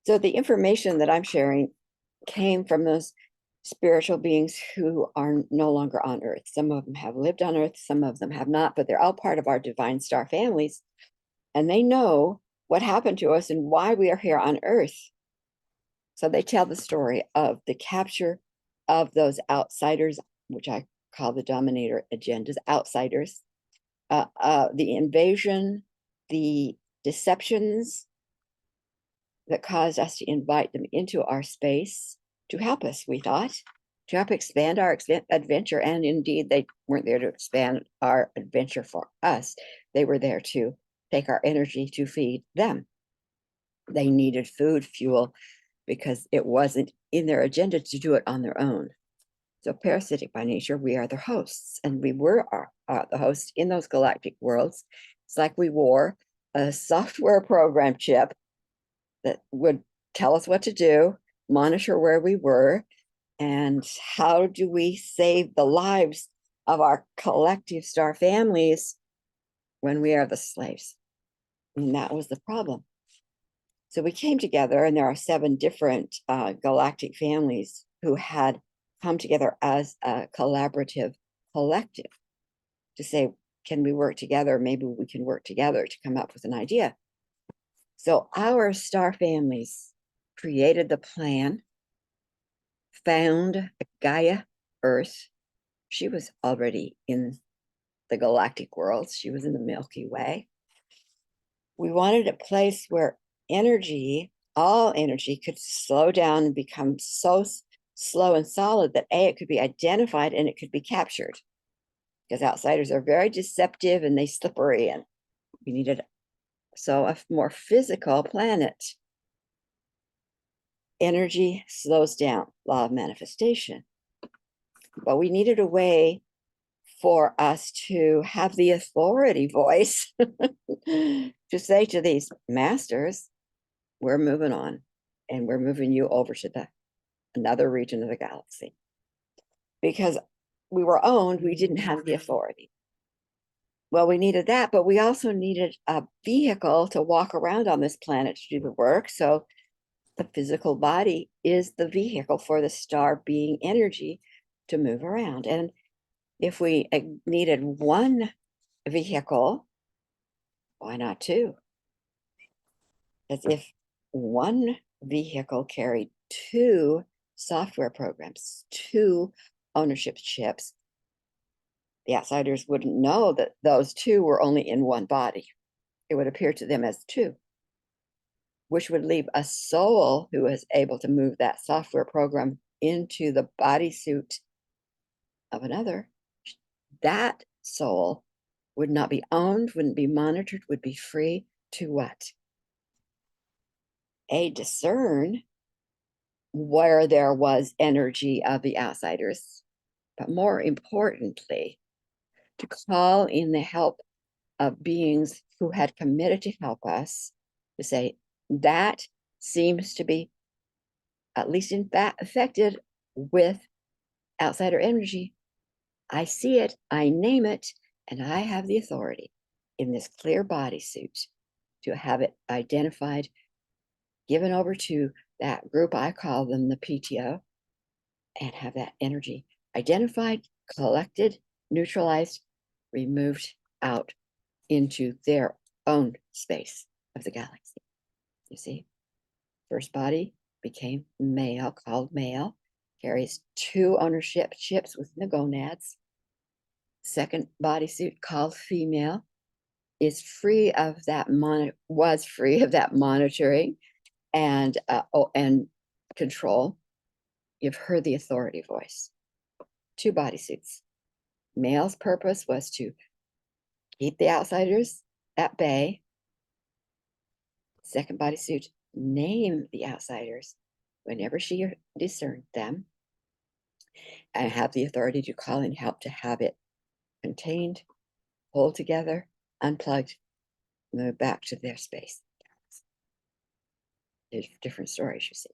So the information that I'm sharing came from those spiritual beings who are no longer on Earth. Some of them have lived on Earth, some of them have not, but they're all part of our divine star families. And they know what happened to us and why we are here on Earth. So they tell the story of the capture of those outsiders, which I call the dominator agendas, outsiders, the invasion, the deceptions that caused us to invite them into our space to help us, we thought, to help expand our adventure. And indeed, they weren't there to expand our adventure for us. They were there to take our energy to feed them. They needed food, fuel, because it wasn't in their agenda to do it on their own. So parasitic by nature, we are the hosts, and we were the hosts in those galactic worlds. It's like we wore a software program chip that would tell us what to do, monitor where we were, and how do we save the lives of our collective star families when we are the slaves. And that was the problem. So we came together, and there are 7 different galactic families who had come together as a collaborative collective to say, can we work together? Maybe we can work together to come up with an idea. So our star families created the plan, found Gaia Earth. She was already in the galactic worlds. She was in the Milky Way. We wanted a place where energy, all energy, could slow down and become so slow and solid that it could be identified and it could be captured. Because outsiders are very deceptive and they slippery, and we needed a more physical planet. Energy slows down, law of manifestation. But we needed a way for us to have the authority voice to say to these masters, we're moving on, and we're moving you over to another region of the galaxy. Because we were owned, we didn't have the authority. Well, we needed that, but we also needed a vehicle to walk around on this planet to do the work. So the physical body is the vehicle for the star being energy to move around. And if we needed one vehicle, why not 2? As if one vehicle carried 2 software programs, 2 ownership chips, the outsiders wouldn't know that those 2 were only in one body. It would appear to them as 2, which would leave a soul who is able to move that software program into the bodysuit of another. That soul would not be owned, wouldn't be monitored, would be free to what? Discern where there was energy of the outsiders, but more importantly, to call in the help of beings who had committed to help us, to say, that seems to be, at least in fact, affected with outsider energy. I see it, I name it, and I have the authority in this clear bodysuit to have it identified, given over to that group, I call them the PTO, and have that energy identified, collected, neutralized, removed out into their own space of the galaxy. You see, first body became male, called male, carries 2 ownership chips within the gonads. Second bodysuit, called female, is free of that was free of that monitoring and control. You've heard the authority voice. 2 bodysuits. Male's purpose was to keep the outsiders at bay. Second bodysuit, name the outsiders whenever she discerned them, and have the authority to call in help to have it contained, pulled together, unplugged, move back to their space. There's different stories, you see.